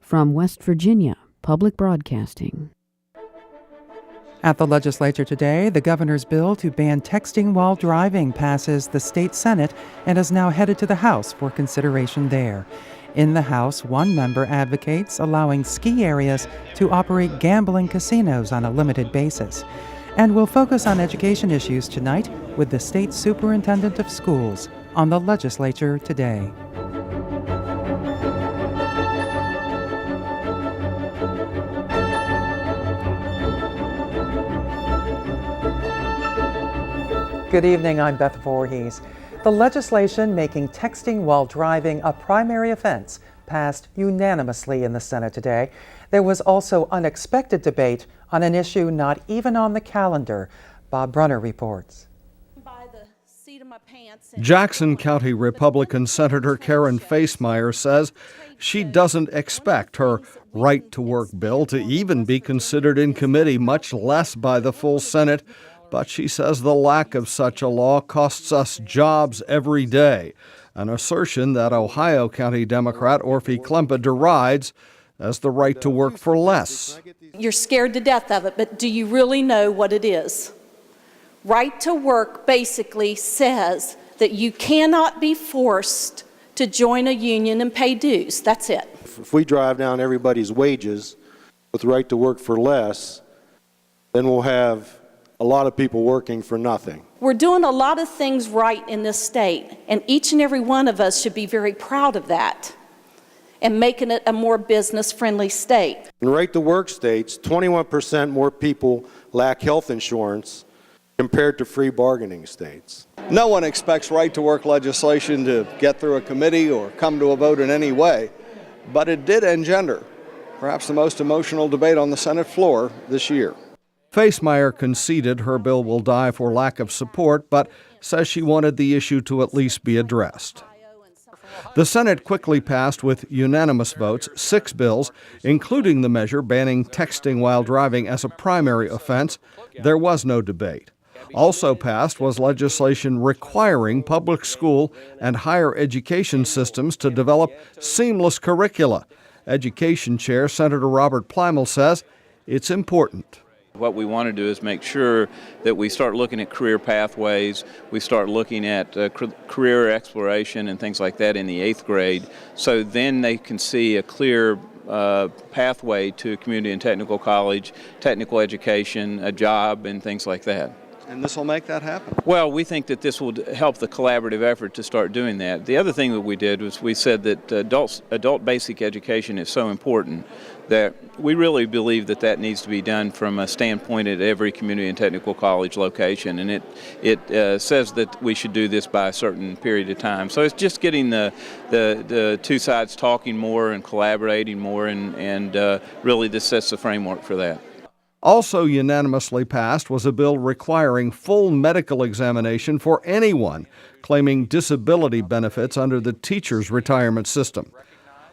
From West Virginia Public Broadcasting. At the Legislature today, the governor's bill to ban texting while driving passes the state Senate and is now headed to the House for consideration there. In the House, one member advocates allowing ski areas to operate gambling casinos on a limited basis. And we'll focus on education issues tonight with the state superintendent of schools on the Legislature today. Good evening, I'm Beth Voorhees. The legislation making texting while driving a primary offense passed unanimously in the Senate today. There was also unexpected debate on an issue not even on the calendar. Bob Brunner reports. Jackson County Republican Senator Karen Facemeyer says she doesn't expect her right-to-work bill to even be considered in committee, much less by the full Senate. But she says the lack of such a law costs us jobs every day, an assertion that Ohio County Democrat Orphy Klempa derides as the right to work for less. You're scared to death of it, but do you really know what it is? Right to work basically says that you cannot be forced to join a union and pay dues. That's it. If we drive down everybody's wages with right to work for less, then we'll have a lot of people working for nothing. We're doing a lot of things right in this state, and each and every one of us should be very proud of that and making it a more business-friendly state. In right-to-work states, 21% more people lack health insurance compared to free bargaining states. No one expects right-to-work legislation to get through a committee or come to a vote in any way, but it did engender perhaps the most emotional debate on the Senate floor this year. Facemeyer conceded her bill will die for lack of support, but says she wanted the issue to at least be addressed. The Senate quickly passed with unanimous votes 6 bills, including the measure banning texting while driving as a primary offense. There was no debate. Also passed was legislation requiring public school and higher education systems to develop seamless curricula. Education Chair Senator Robert Plymel says it's important. What we want to do is make sure that we start looking at career pathways, we start looking at career exploration and things like that in the 8th grade, so then they can see a clear pathway to community and technical college, technical education, a job, and things like that. And this will make that happen? Well, we think that this will help the collaborative effort to start doing that. The other thing that we did was we said that adult basic education is so important that we really believe that that needs to be done from a standpoint at every community and technical college location, and it says that we should do this by a certain period of time. So it's just getting the two sides talking more and collaborating more, and really this sets the framework for that. Also unanimously passed was a bill requiring full medical examination for anyone claiming disability benefits under the teacher's retirement system.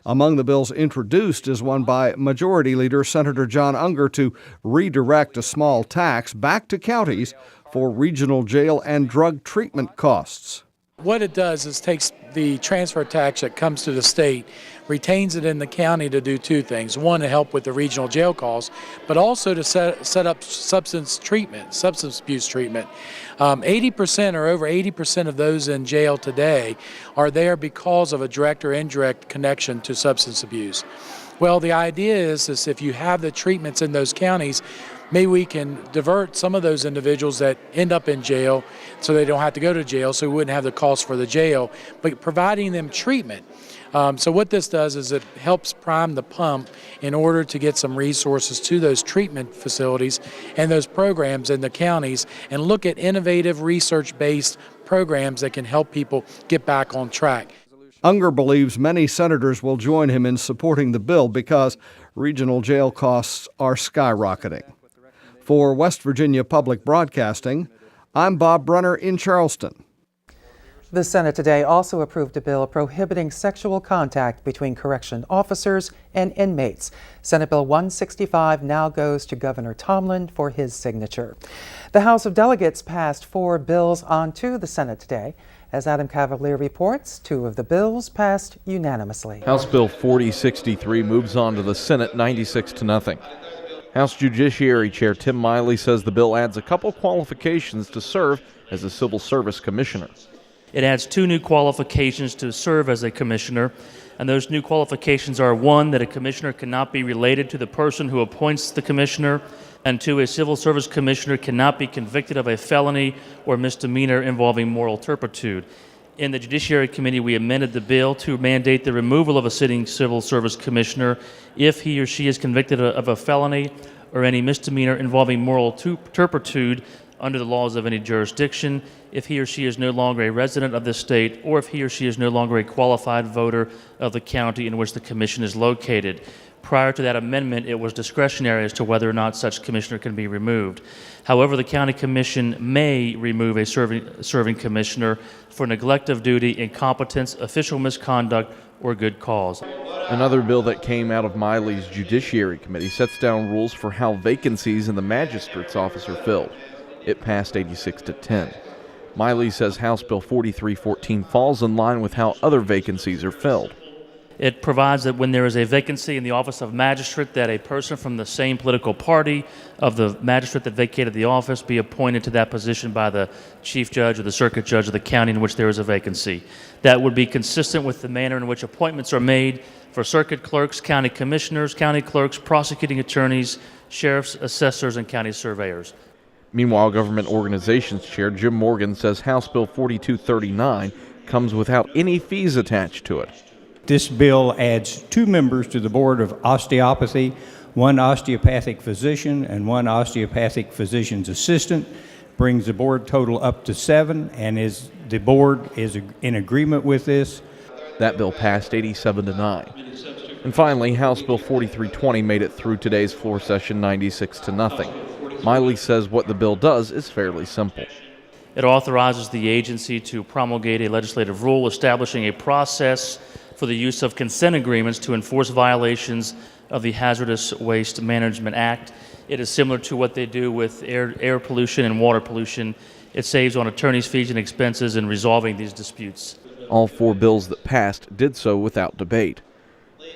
Among the bills introduced is one by Majority Leader Senator John Unger to redirect a small tax back to counties for regional jail and drug treatment costs. What it does is takes the transfer tax that comes to the state, retains it in the county to do 2 things. One, to help with the regional jail costs, but also to set up substance abuse treatment. 80% or over 80% of those in jail today are there because of a direct or indirect connection to substance abuse. Well, the idea is if you have the treatments in those counties, maybe we can divert some of those individuals that end up in jail so they don't have to go to jail, so we wouldn't have the cost for the jail, but providing them treatment. So what this does is it helps prime the pump in order to get some resources to those treatment facilities and those programs in the counties and look at innovative research-based programs that can help people get back on track. Unger believes many senators will join him in supporting the bill because regional jail costs are skyrocketing. For West Virginia Public Broadcasting, I'm Bob Brunner in Charleston. The Senate today also approved a bill prohibiting sexual contact between correction officers and inmates. Senate Bill 165 now goes to Governor Tomlin for his signature. The House of Delegates passed 4 bills onto the Senate today. As Adam Cavalier reports, 2 of the bills passed unanimously. House Bill 4063 moves on to the Senate 96-0. House Judiciary Chair Tim Miley says the bill adds a couple qualifications to serve as a civil service commissioner. It adds 2 new qualifications to serve as a commissioner, and those new qualifications are 1, that a commissioner cannot be related to the person who appoints the commissioner, and 2, a civil service commissioner cannot be convicted of a felony or misdemeanor involving moral turpitude. In the Judiciary Committee, we amended the bill to mandate the removal of a sitting civil service commissioner if he or she is convicted of a felony or any misdemeanor involving moral turpitude under the laws of any jurisdiction, if he or she is no longer a resident of the state, or if he or she is no longer a qualified voter of the county in which the commission is located. Prior to that amendment, it was discretionary as to whether or not such commissioner can be removed. However, the county commission may remove a serving commissioner for neglect of duty, incompetence, official misconduct, or good cause. Another bill that came out of Miley's Judiciary Committee sets down rules for how vacancies in the magistrate's office are filled. It passed 86-10. Miley says House Bill 4314 falls in line with how other vacancies are filled. It provides that when there is a vacancy in the office of magistrate, that a person from the same political party of the magistrate that vacated the office be appointed to that position by the chief judge or the circuit judge of the county in which there is a vacancy. That would be consistent with the manner in which appointments are made for circuit clerks, county commissioners, county clerks, prosecuting attorneys, sheriffs, assessors, and county surveyors. Meanwhile, Government Organizations Chair Jim Morgan says House Bill 4239 comes without any fees attached to it. This bill adds 2 members to the Board of Osteopathy, 1 osteopathic physician and 1 osteopathic physician's assistant, brings the board total up to 7, and the board is in agreement with this. That bill passed 87-9. And finally, House Bill 4320 made it through today's floor session 96-0. Miley says what the bill does is fairly simple. It authorizes the agency to promulgate a legislative rule establishing a process for the use of consent agreements to enforce violations of the Hazardous Waste Management Act. It is similar to what they do with air pollution and water pollution. It saves on attorneys' fees and expenses in resolving these disputes. All 4 bills that passed did so without debate.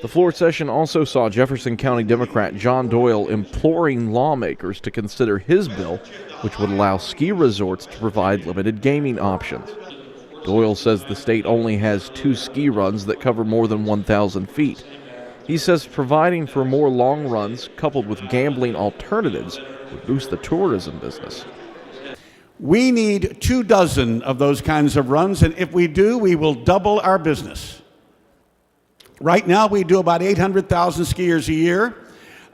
The floor session also saw Jefferson County Democrat John Doyle imploring lawmakers to consider his bill, which would allow ski resorts to provide limited gaming options. Doyle says the state only has 2 ski runs that cover more than 1,000 feet. He says providing for more long runs coupled with gambling alternatives would boost the tourism business. We need 24 of those kinds of runs, and if we do, we will double our business. Right now, we do about 800,000 skiers a year.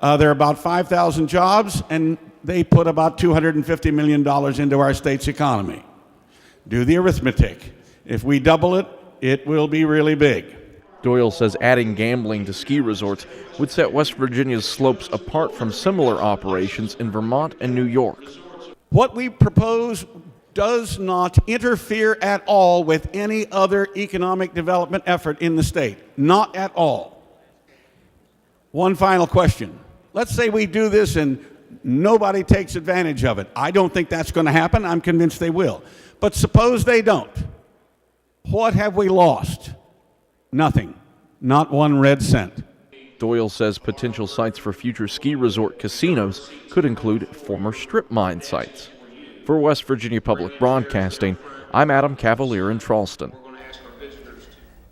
There are about 5,000 jobs, and they put about $250 million into our state's economy. Do the arithmetic. If we double it, it will be really big. Doyle says adding gambling to ski resorts would set West Virginia's slopes apart from similar operations in Vermont and New York. What we propose does not interfere at all with any other economic development effort in the state. Not at all. One final question. Let's say we do this and nobody takes advantage of it. I don't think that's going to happen. I'm convinced they will. But suppose they don't. What have we lost? Nothing. Not 1 red cent. Doyle says potential sites for future ski resort casinos could include former strip mine sites. For West Virginia Public Broadcasting, I'm Adam Cavalier in Charleston.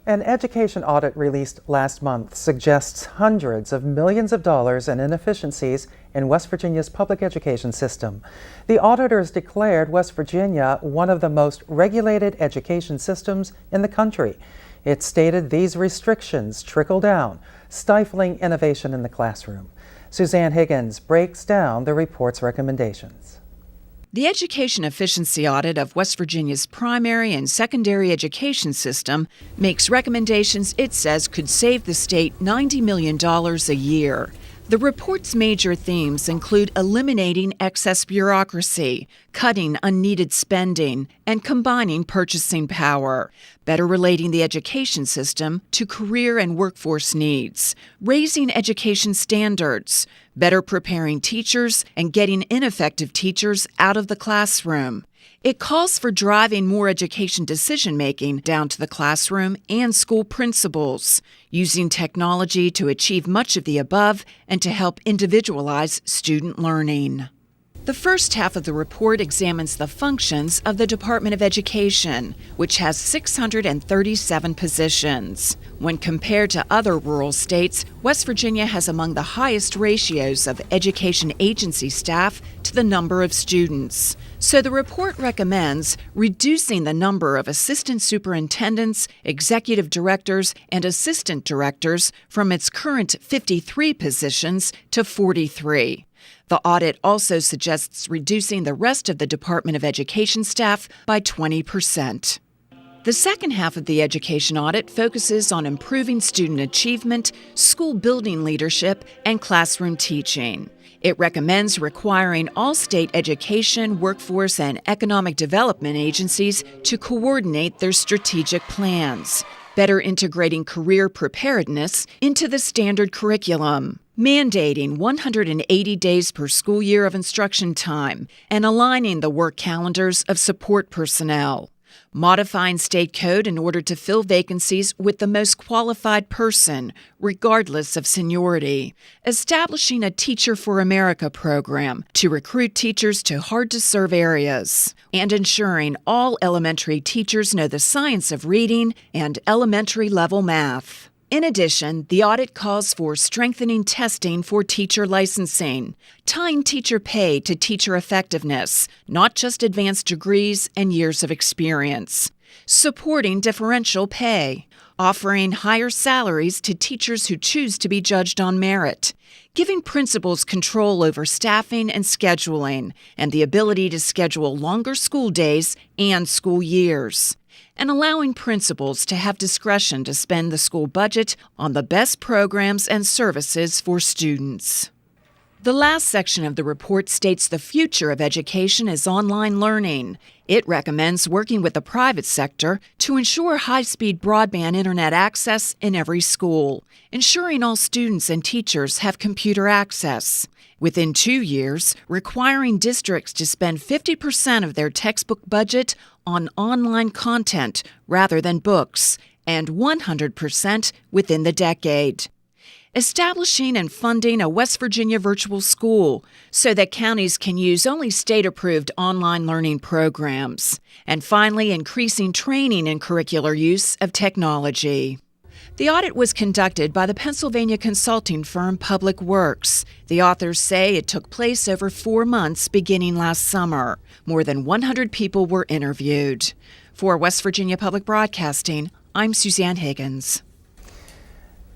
An education audit released last month suggests hundreds of millions of dollars in inefficiencies in West Virginia's public education system. The auditors declared West Virginia one of the most regulated education systems in the country. It stated these restrictions trickle down, stifling innovation in the classroom. Suzanne Higgins breaks down the report's recommendations. The Education Efficiency Audit of West Virginia's primary and secondary education system makes recommendations it says could save the state $90 million a year. The report's major themes include eliminating excess bureaucracy, cutting unneeded spending, and combining purchasing power, better relating the education system to career and workforce needs, raising education standards, better preparing teachers, and getting ineffective teachers out of the classroom, It calls for driving more education decision-making down to the classroom and school principals, using technology to achieve much of the above and to help individualize student learning. The first half of the report examines the functions of the Department of Education, which has 637 positions. When compared to other rural states, West Virginia has among the highest ratios of education agency staff to the number of students. So the report recommends reducing the number of assistant superintendents, executive directors, and assistant directors from its current 53 positions to 43. The audit also suggests reducing the rest of the Department of Education staff by 20%. The second half of the education audit focuses on improving student achievement, school building leadership, and classroom teaching. It recommends requiring all state education, workforce, and economic development agencies to coordinate their strategic plans, better integrating career preparedness into the standard curriculum, mandating 180 days per school year of instruction time, and aligning the work calendars of support personnel, modifying state code in order to fill vacancies with the most qualified person, regardless of seniority, establishing a Teacher for America program to recruit teachers to hard-to-serve areas, and ensuring all elementary teachers know the science of reading and elementary-level math. In addition, the audit calls for strengthening testing for teacher licensing, tying teacher pay to teacher effectiveness, not just advanced degrees and years of experience, supporting differential pay, offering higher salaries to teachers who choose to be judged on merit, giving principals control over staffing and scheduling, and the ability to schedule longer school days and school years, and allowing principals to have discretion to spend the school budget on the best programs and services for students. The last section of the report states the future of education is online learning. It recommends working with the private sector to ensure high-speed broadband internet access in every school, ensuring all students and teachers have computer access. Within 2 years, requiring districts to spend 50% of their textbook budget on online content rather than books, and 100% within the decade. Establishing and funding a West Virginia virtual school so that counties can use only state-approved online learning programs. And finally, increasing training in curricular use of technology. The audit was conducted by the Pennsylvania consulting firm Public Works. The authors say it took place over 4 months beginning last summer. More than 100 people were interviewed. For West Virginia Public Broadcasting, I'm Suzanne Higgins.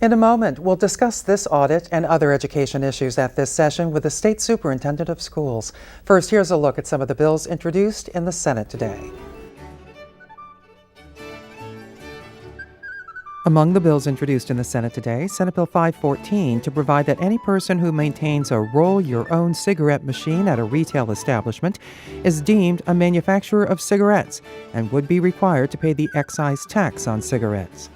In a moment, we'll discuss this audit and other education issues at this session with the State Superintendent of Schools. First, here's a look at some of the bills introduced in the Senate today. Among the bills introduced in the Senate today, Senate Bill 514 to provide that any person who maintains a roll-your-own cigarette machine at a retail establishment is deemed a manufacturer of cigarettes and would be required to pay the excise tax on cigarettes.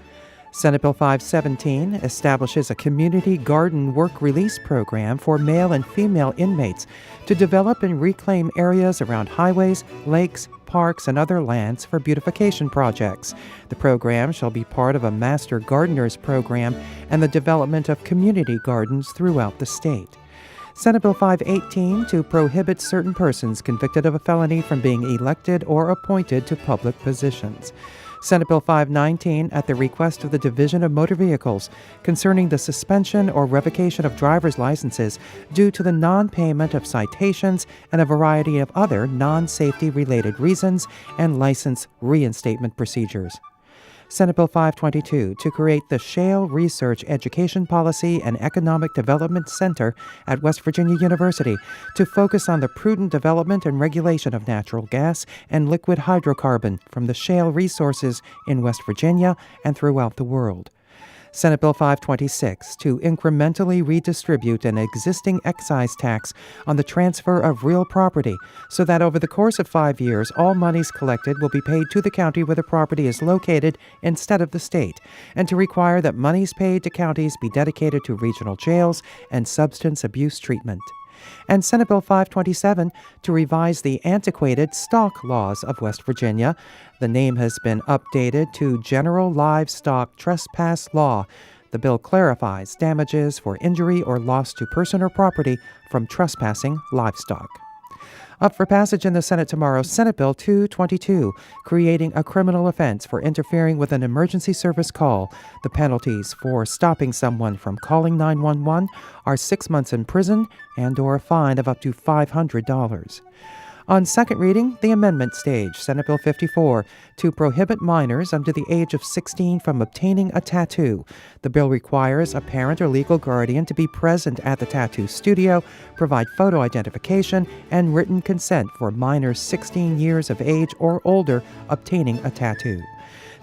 Senate Bill 517 establishes a community garden work release program for male and female inmates to develop and reclaim areas around highways, lakes, parks, and other lands for beautification projects. The program shall be part of a Master Gardeners program and the development of community gardens throughout the state. Senate Bill 518 to prohibit certain persons convicted of a felony from being elected or appointed to public positions. Senate Bill 519 at the request of the Division of Motor Vehicles concerning the suspension or revocation of driver's licenses due to the non-payment of citations and a variety of other non-safety related reasons and license reinstatement procedures. Senate Bill 522 to create the Shale Research Education Policy and Economic Development Center at West Virginia University to focus on the prudent development and regulation of natural gas and liquid hydrocarbon from the shale resources in West Virginia and throughout the world. Senate Bill 526 to incrementally redistribute an existing excise tax on the transfer of real property so that over the course of 5 years, all monies collected will be paid to the county where the property is located instead of the state, and to require that monies paid to counties be dedicated to regional jails and substance abuse treatment. and Senate Bill 527 to revise the antiquated stock laws of West Virginia. The name has been updated to General Livestock Trespass Law. The bill clarifies damages for injury or loss to person or property from trespassing livestock. Up for passage in the Senate tomorrow, Senate Bill 222, creating a criminal offense for interfering with an emergency service call. The penalties for stopping someone from calling 911 are 6 months in prison and/or a fine of up to $500. On second reading, the amendment stage, Senate Bill 54, to prohibit minors under the age of 16 from obtaining a tattoo. The bill requires a parent or legal guardian to be present at the tattoo studio, provide photo identification, and written consent for minors 16 years of age or older obtaining a tattoo.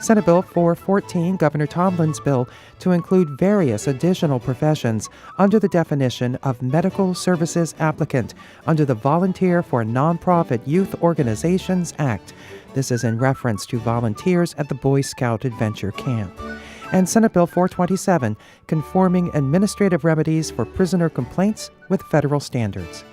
Senate Bill 414, Governor Tomlin's bill, to include various additional professions under the definition of medical services applicant under the Volunteer for Nonprofit Youth Organizations Act. This is in reference to volunteers at the Boy Scout Adventure Camp. And Senate Bill 427, conforming administrative remedies for prisoner complaints with federal standards.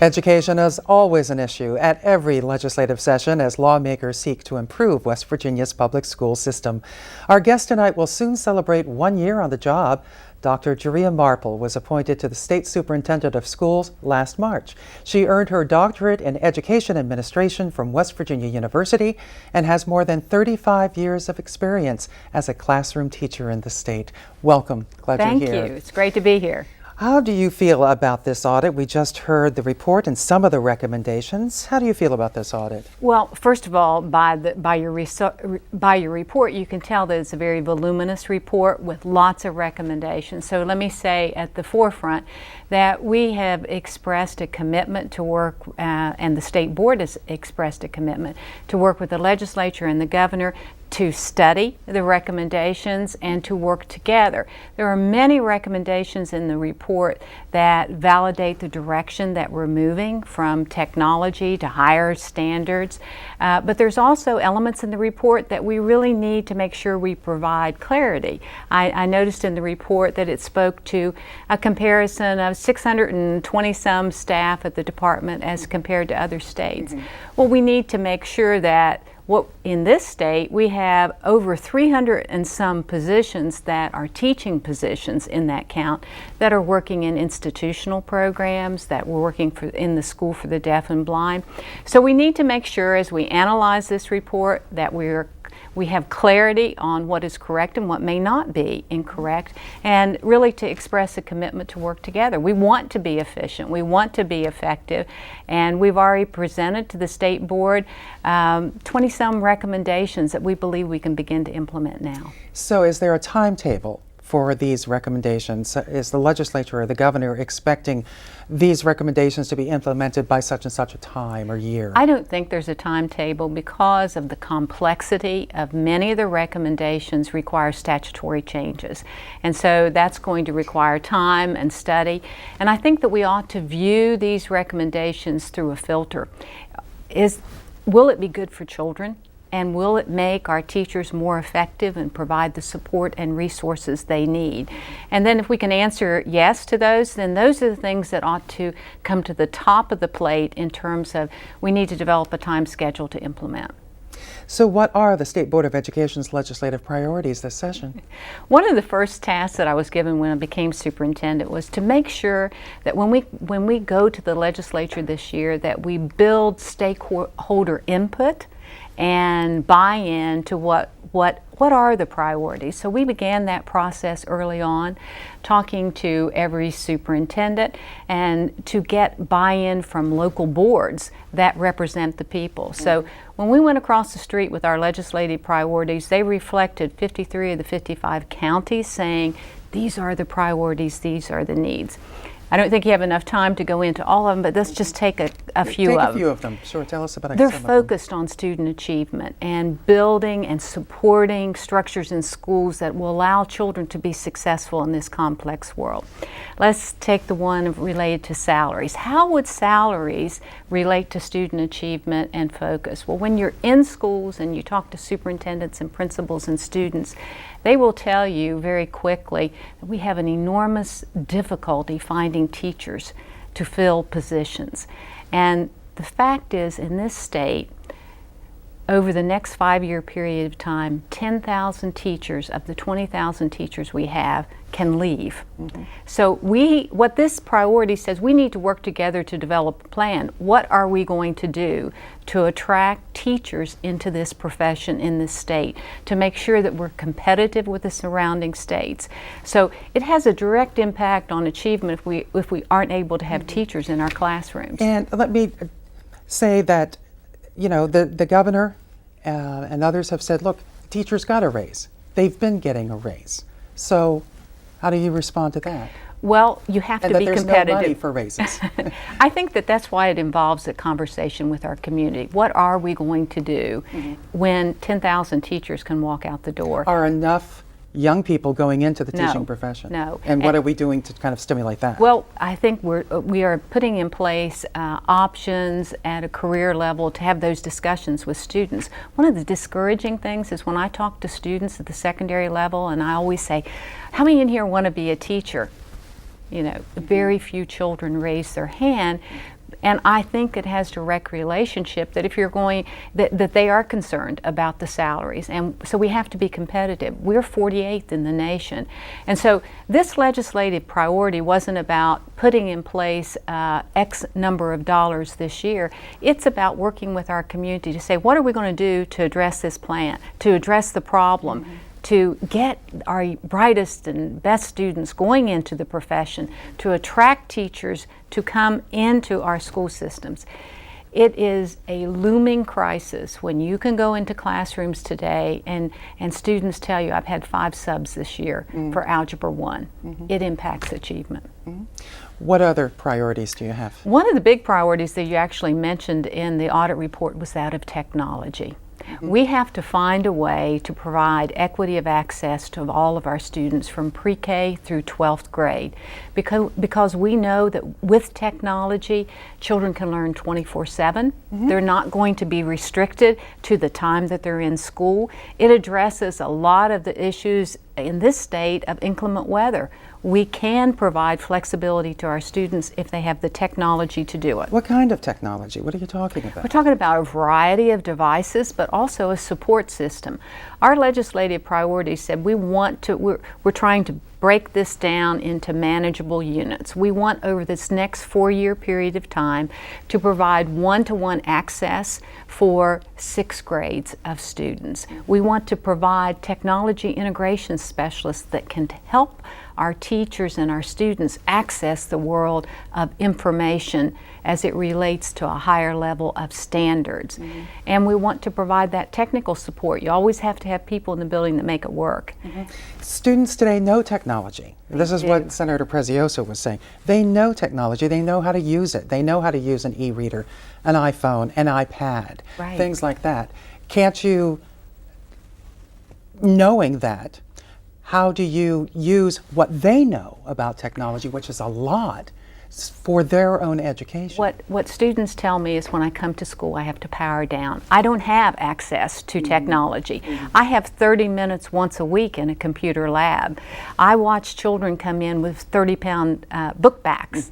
Education is always an issue at every legislative session as lawmakers seek to improve West Virginia's public school system. Our guest tonight will soon celebrate 1 year on the job. Dr. Jeria Marple was appointed to the State Superintendent of Schools last March. She earned her doctorate in Education Administration from West Virginia University and has more than 35 years of experience as a classroom teacher in the state. Welcome. Glad you're here. Thank you. It's great to be here. How do you feel about this audit? We just heard the report and some of the recommendations. How do you feel about this audit? Well, first of all, by your report, you can tell that it's a very voluminous report with lots of recommendations. So let me say at the forefront that we have expressed a commitment to work, and the State Board has expressed a commitment to work with the legislature and the governor to study the recommendations and to work together. There are many recommendations in the report that validate the direction that we're moving from technology to higher standards, but there's also elements in the report that we really need to make sure we provide clarity. I noticed in the report that it spoke to a comparison of 620 some staff at the department as compared to other states. Well, we need to make sure that in this state, we have over 300 and some positions that are teaching positions in that count that are working in institutional programs, that we're working in the School for the Deaf and Blind. So we need to make sure as we analyze this report that we have clarity on what is correct and what may not be incorrect, and really to express a commitment to work together. We want to be efficient, we want to be effective, and we've already presented to the State Board 20-some recommendations that we believe we can begin to implement now. So is there a timetable for these recommendations? Is the legislature or the governor expecting these recommendations to be implemented by such and such a time or year? I don't think there's a timetable because of the complexity of many of the recommendations require statutory changes. And so that's going to require time and study. And I think that we ought to view these recommendations through a filter. Will it be good for children? And will it make our teachers more effective and provide the support and resources they need? And then if we can answer yes to those, then those are the things that ought to come to the top of the plate in terms of we need to develop a time schedule to implement. So what are the State Board of Education's legislative priorities this session? One of the first tasks that I was given when I became superintendent was to make sure that when we go to the legislature this year that we build stakeholder input and buy-in to what are the priorities. So we began that process early on, talking to every superintendent and to get buy-in from local boards that represent the people. So when we went across the street with our legislative priorities, they reflected 53 of the 55 counties saying, these are the priorities, these are the needs. I don't think you have enough time to go into all of them, but let's just take a few Take of them. a few of them. Sure, tell us about They're some of them. focused on student achievement and building and supporting structures in schools that will allow children to be successful in this complex world. Let's take the one related to salaries. How would salaries relate to student achievement and focus? Well, when you're in schools and you talk to superintendents and principals and students, they will tell you very quickly that we have an enormous difficulty finding teachers to fill positions. And the fact is, in this state, over the next 5-year period of time, 10,000 teachers of the 20,000 teachers we have can leave. So what this priority says, we need to work together to develop a plan. What are we going to do to attract teachers into this profession in this state, to make sure that we're competitive with the surrounding states? So it has a direct impact on achievement if we aren't able to have teachers in our classrooms. And let me say that, you know, the governor and others have said, look, teachers got a raise. They've been getting a raise. So how do you respond to that? Well, you have to be competitive. And that there's no money for raises. I think that's why it involves a conversation with our community. What are we going to do when 10,000 teachers can walk out the door? Are enough young people going into the No, teaching profession? no. And what are we doing to kind of stimulate that? Well, I think we are putting in place options at a career level to have those discussions with students. One of the discouraging things is when I talk to students at the secondary level, and I always say, how many in here want to be a teacher? You know, very few children raise their hand. And I think it has direct relationship that if you're going, that they are concerned about the salaries. And so we have to be competitive. We're 48th in the nation. And so this legislative priority wasn't about putting in place X number of dollars this year. It's about working with our community to say, what are we going to do to address this plan, to address the problem, to get our brightest and best students going into the profession, to attract teachers to come into our school systems. It is a looming crisis when you can go into classrooms today and students tell you, I've had 5 subs this year for Algebra 1. It impacts achievement. What other priorities do you have? One of the big priorities that you actually mentioned in the audit report was that of technology. We have to find a way to provide equity of access to all of our students from pre-K through 12th grade because we know that with technology, children can learn 24/7. They're not going to be restricted to the time that they're in school. It addresses a lot of the issues in this state of inclement weather. We can provide flexibility to our students if they have the technology to do it. What kind of technology? What are you talking about? We're talking about a variety of devices, but also a support system. Our legislative priorities said we're trying to break this down into manageable units. We want over this next 4-year period of time to provide one-to-one access for 6 grades of students. We want to provide technology integration specialists that can help our teachers and our students access the world of information as it relates to a higher level of standards. And we want to provide that technical support. You always have to have people in the building that make it work. Students today know technology. This is what Senator Prezioso was saying. They know technology. They know how to use it. They know how to use an e-reader, an iPhone, an iPad, things like that. Can't you, knowing that, how do you use what they know about technology, which is a lot, for their own education? What students tell me is when I come to school, I have to power down. I don't have access to technology. I have 30 minutes once a week in a computer lab. I watch children come in with 30-pound book bags,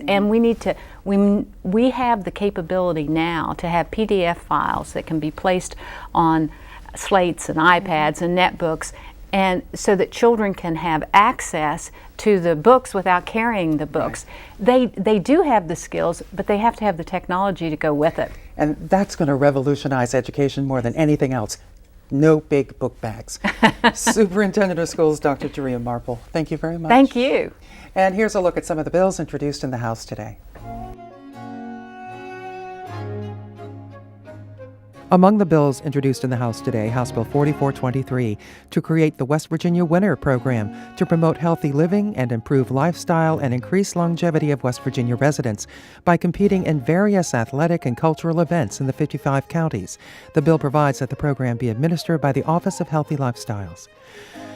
and we have the capability now to have PDF files that can be placed on slates and iPads and netbooks, and so that children can have access to the books without carrying the books. They do have the skills, but they have to have the technology to go with it. And that's going to revolutionize education more than anything else. No big book bags. Superintendent of Schools, Dr. Taria Marple, thank you very much. Thank you. And here's a look at some of the bills introduced in the House today. Among the bills introduced in the House today, House Bill 4423 to create the West Virginia Winter Program to promote healthy living and improve lifestyle and increase longevity of West Virginia residents by competing in various athletic and cultural events in the 55 counties. The bill provides that the program be administered by the Office of Healthy Lifestyles.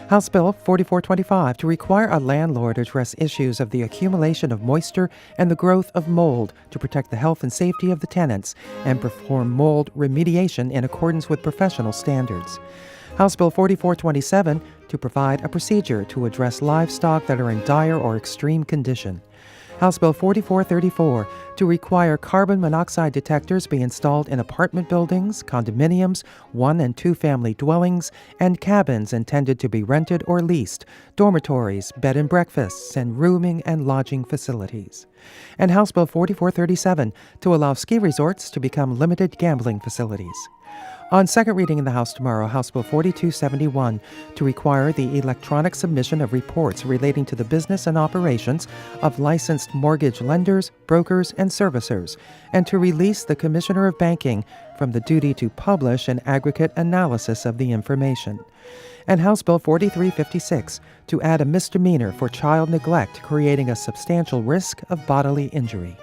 House Bill 4425 to require a landlord to address issues of the accumulation of moisture and the growth of mold to protect the health and safety of the tenants and perform mold remediation in accordance with professional standards. House Bill 4427 to provide a procedure to address livestock that are in dire or extreme condition. House Bill 4434 to require carbon monoxide detectors be installed in apartment buildings, condominiums, 1- and 2-family dwellings, and cabins intended to be rented or leased, dormitories, bed and breakfasts, and rooming and lodging facilities. And House Bill 4437 to allow ski resorts to become limited gambling facilities. On second reading in the House tomorrow, House Bill 4271 to require the electronic submission of reports relating to the business and operations of licensed mortgage lenders, brokers, and servicers, and to release the Commissioner of Banking from the duty to publish an aggregate analysis of the information. And House Bill 4356 to add a misdemeanor for child neglect, creating a substantial risk of bodily injury.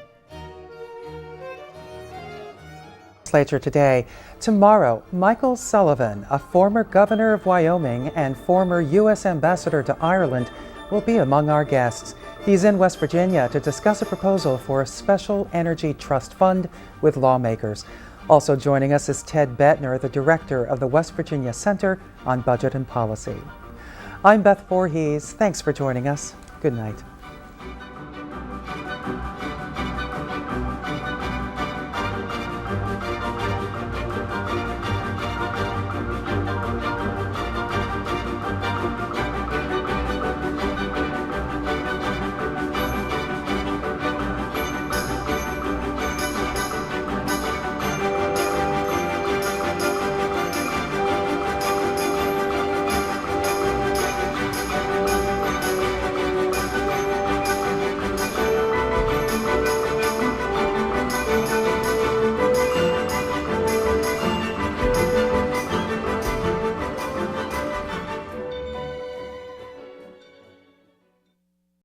Legislature Today. Tomorrow, Michael Sullivan, a former governor of Wyoming and former U.S. ambassador to Ireland, will be among our guests. He's in West Virginia to discuss a proposal for a special energy trust fund with lawmakers. Also joining us is Ted Bettner, the director of the West Virginia Center on Budget and Policy. I'm Beth Voorhees. Thanks for joining us. Good night.